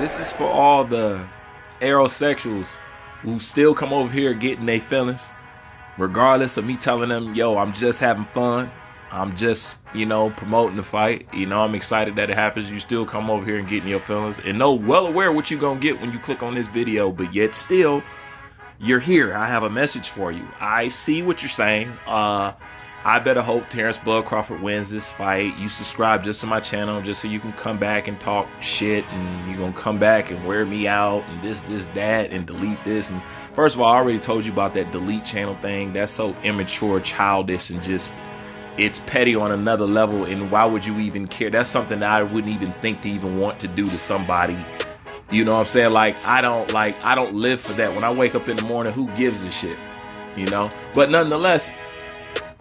this is for all the aerosexuals who still come over here getting their feelings, regardless of me telling them, yo, I'm just having fun. I'm just, promoting the fight. I'm excited that it happens. You still come over here and getting your feelings and know well aware what you're going to get when you click on this video, but yet still, you're here. I have a message for you. I see what you're saying. I better hope Terrence Bud Crawford wins this fight. You subscribe just to my channel just so you can come back and talk shit, and you're going to come back and wear me out and this, that, and delete this. And first of all, I already told you about that delete channel thing. That's so immature, childish, and just, it's petty on another level. And why would you even care? That's something that I wouldn't even think to even want to do to somebody. You know what I'm saying? I don't live for that. When I wake up in the morning, who gives a shit? But nonetheless,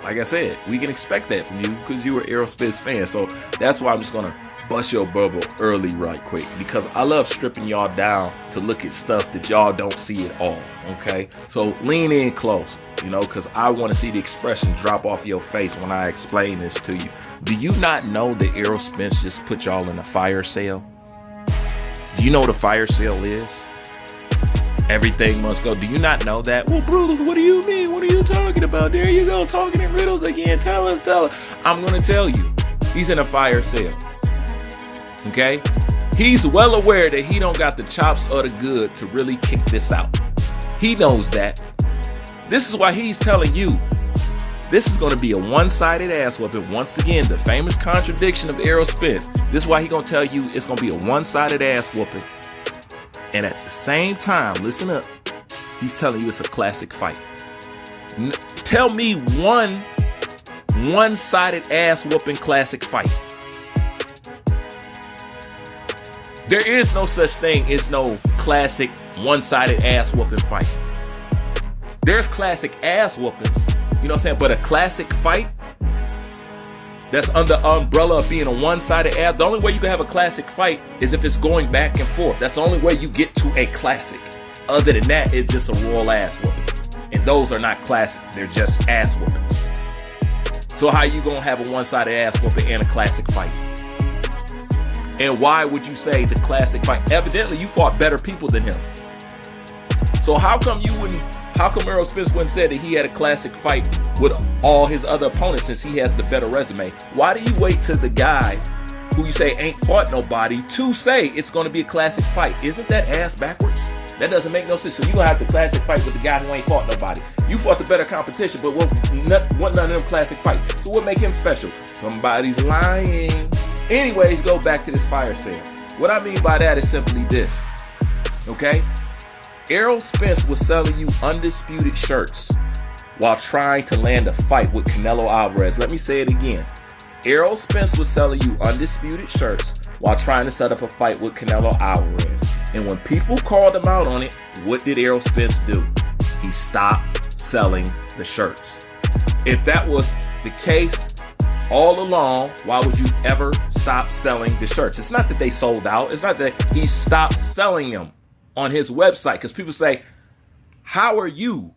like I said, we can expect that from you because you were an SPENCE fan. So that's why I'm just going to bust your bubble early right quick, because I love stripping y'all down to look at stuff that y'all don't see at all, okay? So lean in close, because I want to see the expression drop off your face when I explain this to you. Do you not know that SPENCE just put y'all in a fire sale? Do you know what a fire sale is? Everything must go. Do you not know that? Well, Bruce, what do you mean? What are you talking about? There you go, talking in riddles again. Tell us. I'm going to tell you. He's in a fire sale. Okay? He's well aware that he don't got the chops or the good to really kick this out. He knows that. This is why he's telling you this is going to be a one-sided ass whooping. Once again, the famous contradiction of SPENCE. This is why he's going to tell you it's going to be a one-sided ass whooping. And at the same time, listen up, he's telling you it's a classic fight. Tell me one-sided ass whooping classic fight. There is no such thing as no classic one-sided ass whooping fight. There's classic ass whoopings, you know what I'm saying? But a classic fight that's under the umbrella of being a one-sided ass, the only way you can have a classic fight is if it's going back and forth. That's the only way you get to a classic. Other than that, it's just a royal ass whooping. And those are not classics, they're just ass whoopings. So how you gonna have a one-sided ass whooping and a classic fight? And why would you say the classic fight? Evidently, you fought better people than him. So how come SPENCE wouldn't say that he had a classic fight with all his other opponents since he has the better resume? Why do you wait till the guy who you say ain't fought nobody to say it's going to be a classic fight? Isn't that ass backwards? That doesn't make no sense. So you gonna have the classic fight with the guy who ain't fought nobody. You fought the better competition, but what none of them classic fights. So what make him special? Somebody's lying. Anyways, go back to this fire sale. What I mean by that is simply this, okay? SPENCE was selling you undisputed shirts while trying to land a fight with Canelo Alvarez. Let me say it again. SPENCE was selling you undisputed shirts while trying to set up a fight with Canelo Alvarez. And when people called him out on it, what did SPENCE do? He stopped selling the shirts. If that was the case all along, why would you ever stop selling the shirts? It's not that they sold out. It's not that he stopped selling them on his website, because people say, how are you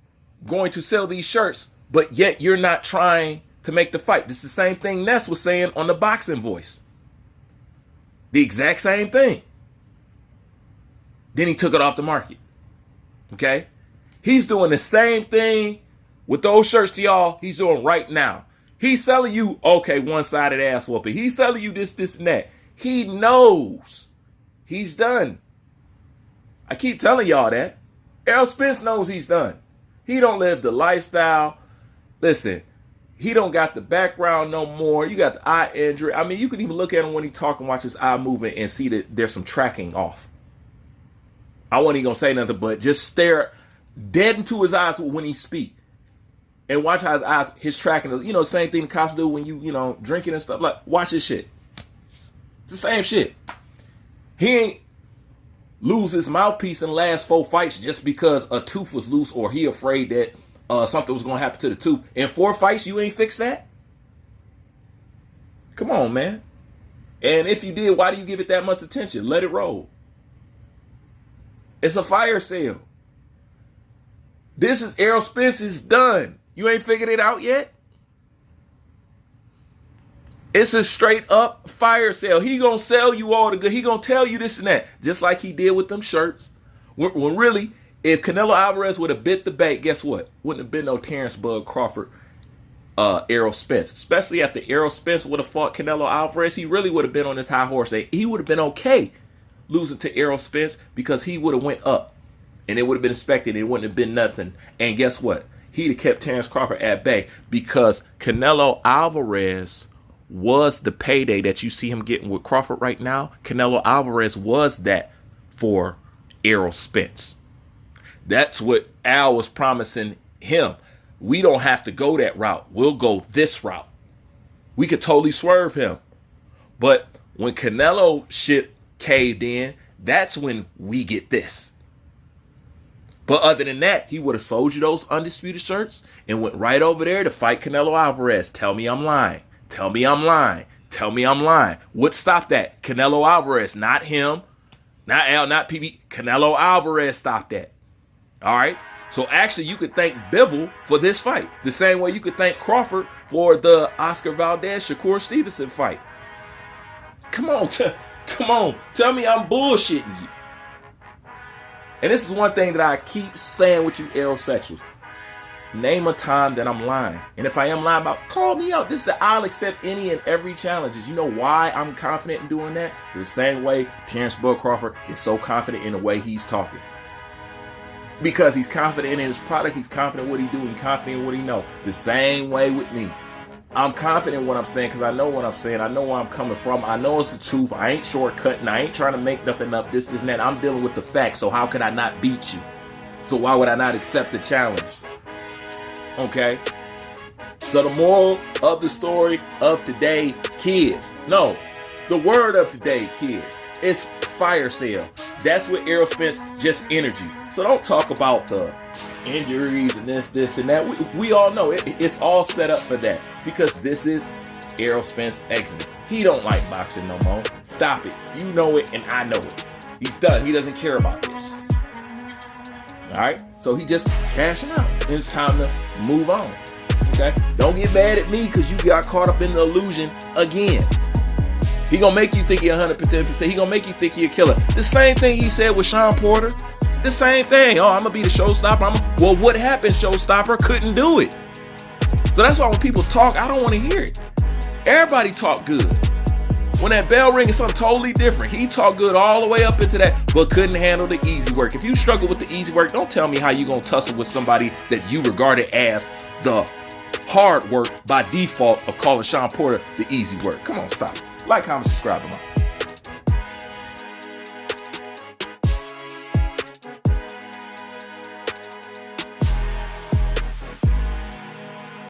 going to sell these shirts, but yet you're not trying to make the fight? This is the same thing Ness was saying on the Boxing Voice. The exact same thing. Then he took it off the market. Okay? He's doing the same thing with those shirts to y'all he's doing right now. He's selling you, okay, one-sided ass whooping. He's selling you this, and that. He knows he's done. I keep telling y'all that. SPENCE knows he's done. He don't live the lifestyle. Listen, he don't got the background no more. You got the eye injury. I mean, you can even look at him when he talk and watch his eye moving and see that there's some tracking off. I wasn't even going to say nothing, but just stare dead into his eyes when he speak. And watch how his eyes, his tracking, same thing the cops do when you drinking and stuff. Like, watch this shit. It's the same shit. He ain't lose his mouthpiece in the last 4 fights just because a tooth was loose or he afraid that something was going to happen to the tooth. In 4 fights, you ain't fixed that? Come on, man. And if you did, why do you give it that much attention? Let it roll. It's a fire sale. This is SPENCE is done. You ain't figured it out yet? It's a straight up fire sale. He gonna sell you all the good. He gonna tell you this and that, just like he did with them shirts. When really, if Canelo Alvarez would have bit the bait, guess what? Wouldn't have been no Terrence Bud Crawford, Errol Spence. Especially after Errol Spence would have fought Canelo Alvarez, he really would have been on his high horse. He would have been okay losing to Errol Spence because he would have went up, and it would have been expected. It wouldn't have been nothing. And guess what? He'd have kept Terrence Crawford at bay because Canelo Alvarez was the payday that you see him getting with Crawford right now. Canelo Alvarez was that for Errol Spence. That's what Al was promising him. We don't have to go that route. We'll go this route. We could totally swerve him. But when Canelo shit caved in, that's when we get this. But other than that, he would have sold you those undisputed shirts and went right over there to fight Canelo Alvarez. Tell me I'm lying. Tell me I'm lying. Tell me I'm lying. What stopped that? Canelo Alvarez, not him, not Al, not PB. Canelo Alvarez stopped that. All right? So actually, you could thank Bivol for this fight. The same way you could thank Crawford for the Oscar Valdez-Shakur Stevenson fight. Come on. Tell me I'm bullshitting you. And this is one thing that I keep saying with you aerosexuals. Name a time that I'm lying. And if I am lying about, call me out. I'll accept any and every challenge. You know why I'm confident in doing that? The same way Terrence Bud Crawford is so confident in the way he's talking. Because he's confident in his product. He's confident in what he's doing. Confident in what he knows. The same way with me. I'm confident in what I'm saying because I know what I'm saying. I know where I'm coming from. I know it's the truth. I ain't shortcutting. I ain't trying to make nothing up. This and that. I'm dealing with the facts. So how could I not beat you? So why would I not accept the challenge? Okay? So the moral of the story of today, kids. No, the word of today, kids, is fire sale. That's what Errol Spence just energy. So don't talk about the injuries and this and that. We all know it's all set up for that because this is Errol Spence exit. He don't like boxing no more. Stop it. You know it and I know it. He's done. He doesn't care about this. All right? So he just cashing out. It's time to move on. Okay? Don't get mad at me because you got caught up in the illusion again. He gonna make you think he 110%. He gonna make you think he a killer. The same thing he said with Sean Porter. The same thing. Oh, I'm gonna be the showstopper. Well, what happened, showstopper? Couldn't do it. So that's why when people talk, I don't want to hear it. Everybody talk good. When that bell ring is something totally different. He talked good all the way up into that, but couldn't handle the easy work. If you struggle with the easy work, don't tell me how you gonna tussle with somebody that you regarded as the hard work by default of calling Sean Porter the easy work. Come on, stop. Like, comment, subscribe.